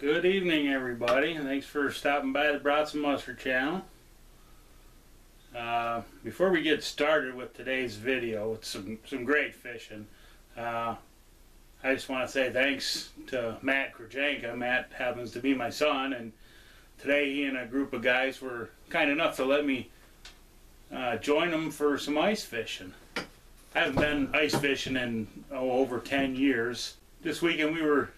Good evening, everybody, and thanks for stopping by the Brats and Mustard channel. Before we get started with today's video, it's some great fishing. I just want to say thanks to Matt Krajanka. Matt happens to be my son, and today he and a group of guys were kind enough to let me join them for some ice fishing. I haven't been ice fishing in over 10 years. This weekend we were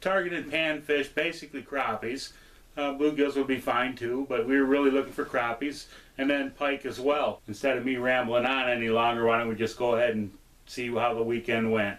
targeted panfish, basically crappies. Bluegills would be fine too, but we were really looking for crappies, and then pike as well. Instead of me rambling on any longer, why don't we just go ahead and see how the weekend went.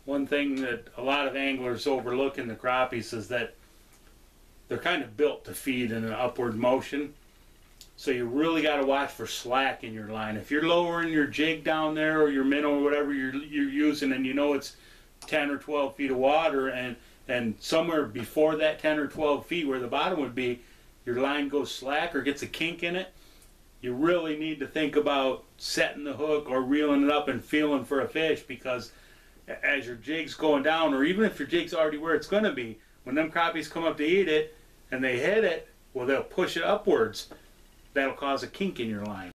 One thing that a lot of anglers overlook in the crappies is that they're kind of built to feed in an upward motion. So you really got to watch for slack in your line. If you're lowering your jig down there or your minnow or whatever you're using, and you know it's 10 or 12 feet of water, and somewhere before that 10 or 12 feet where the bottom would be, your line goes slack or gets a kink in it, you really need to think about setting the hook or reeling it up and feeling for a fish, because as your jig's going down, or even if your jig's already where it's going to be, when them crappies come up to eat it and they hit it, well, they'll push it upwards. That'll cause a kink in your line.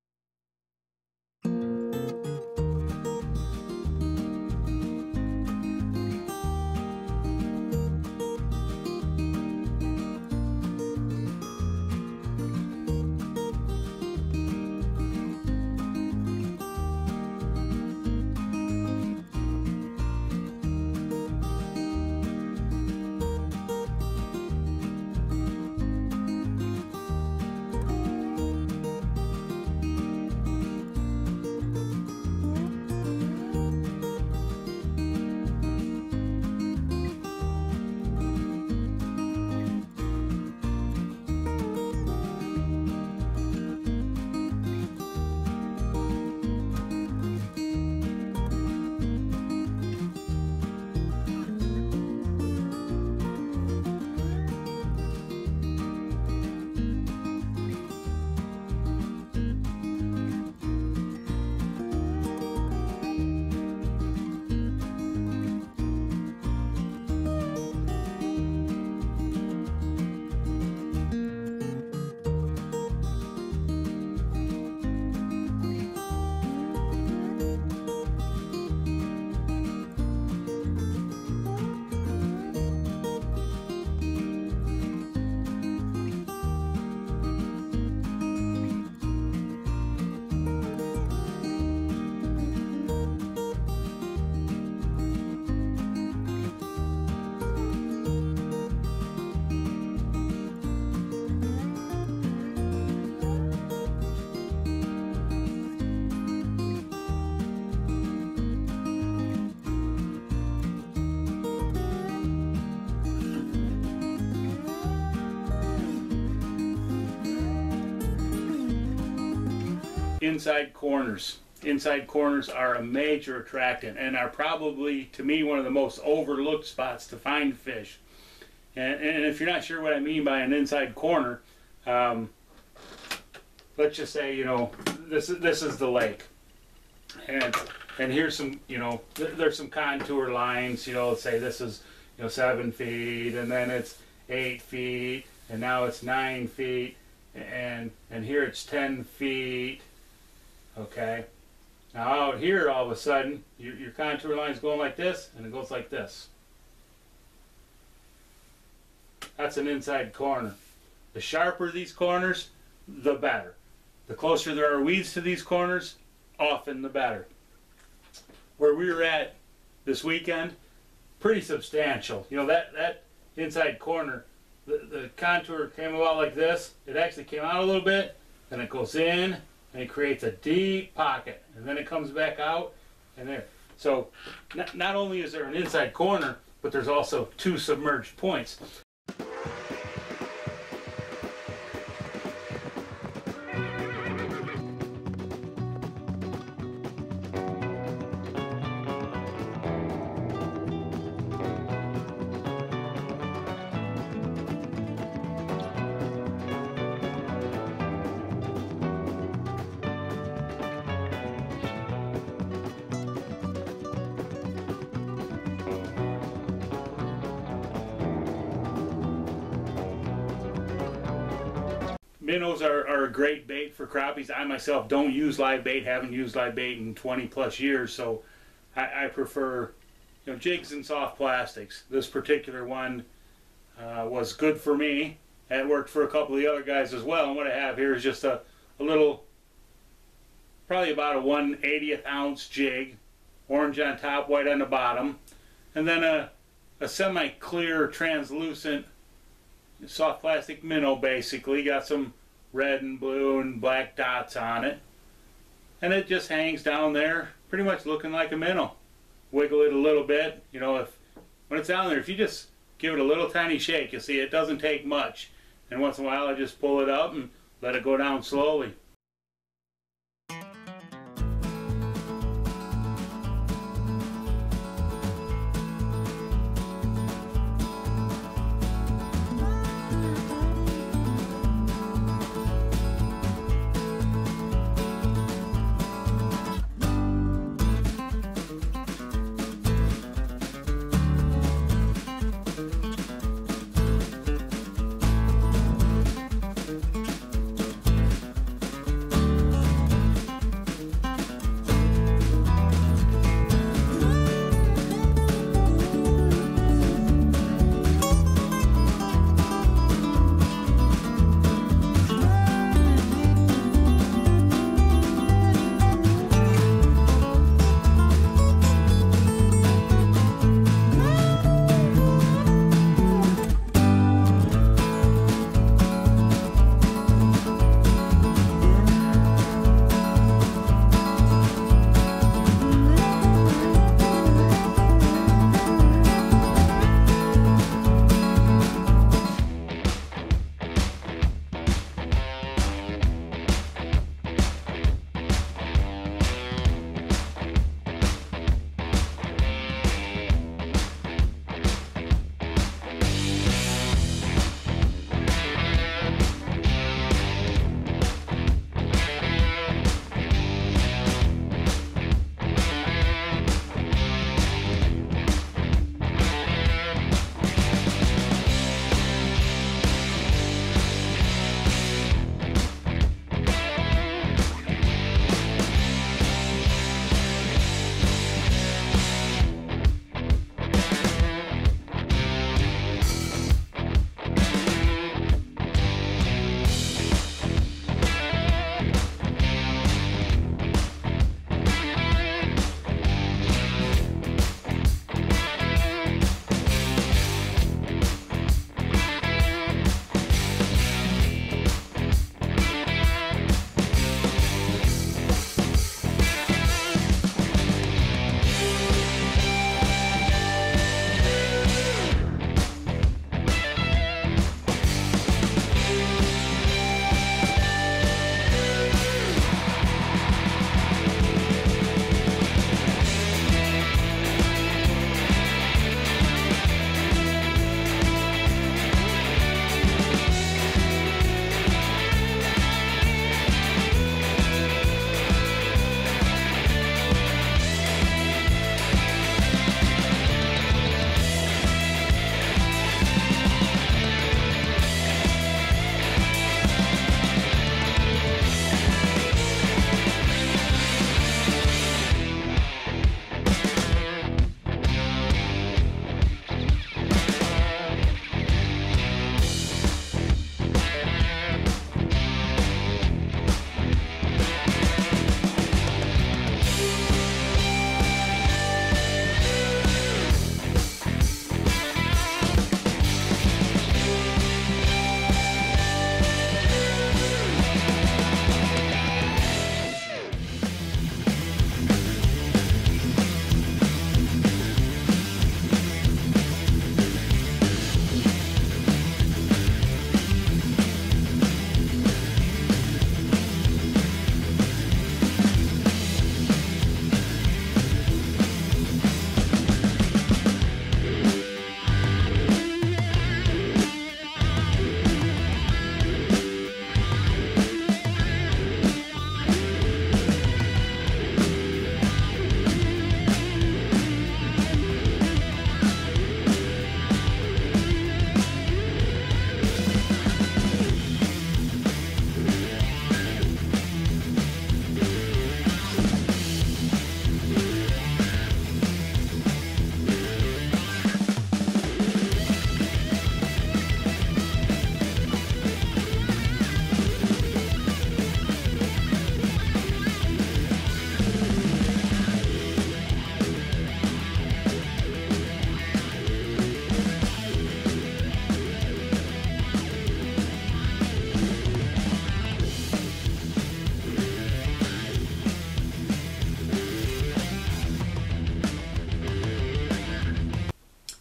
inside corners. Inside corners are a major attractant and are probably, to me, one of the most overlooked spots to find fish. And if you're not sure what I mean by an inside corner, let's just say, you know, this is the lake, and here's some, you know, there's some contour lines. You know, let's say this is, you know, 7 feet, and then it's 8 feet, and now it's 9 feet, and here it's 10 feet. Okay. Now out here, all of a sudden, your contour line's going like this, and it goes like this. That's an inside corner. The sharper these corners, the better. The closer there are weeds to these corners, often the better. Where we were at this weekend, pretty substantial. You know, that inside corner, the contour came about like this. It actually came out a little bit, then it goes in, and it creates a deep pocket, and then it comes back out, and there. So not only is there an inside corner, but there's also 2 submerged points. Minnows are a great bait for crappies. I myself don't use live bait, haven't used live bait in 20 plus years, so I prefer, you know, jigs and soft plastics. This particular one was good for me. It worked for a couple of the other guys as well. And what I have here is just a little, probably about a 1/80th ounce jig, orange on top, white on the bottom, and then a semi-clear, translucent soft plastic minnow. Basically got some red and blue and black dots on it, and it just hangs down there pretty much looking like a minnow. Wiggle it a little bit, you know, when it's down there, if you just give it a little tiny shake, you'll see it doesn't take much, and once in a while I just pull it up and let it go down slowly.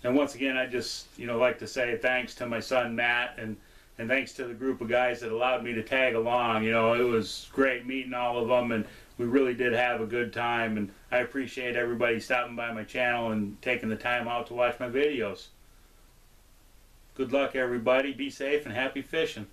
And once again, I just, like to say thanks to my son Matt, and thanks to the group of guys that allowed me to tag along. It was great meeting all of them, and we really did have a good time, and I appreciate everybody stopping by my channel and taking the time out to watch my videos. Good luck, everybody. Be safe and happy fishing.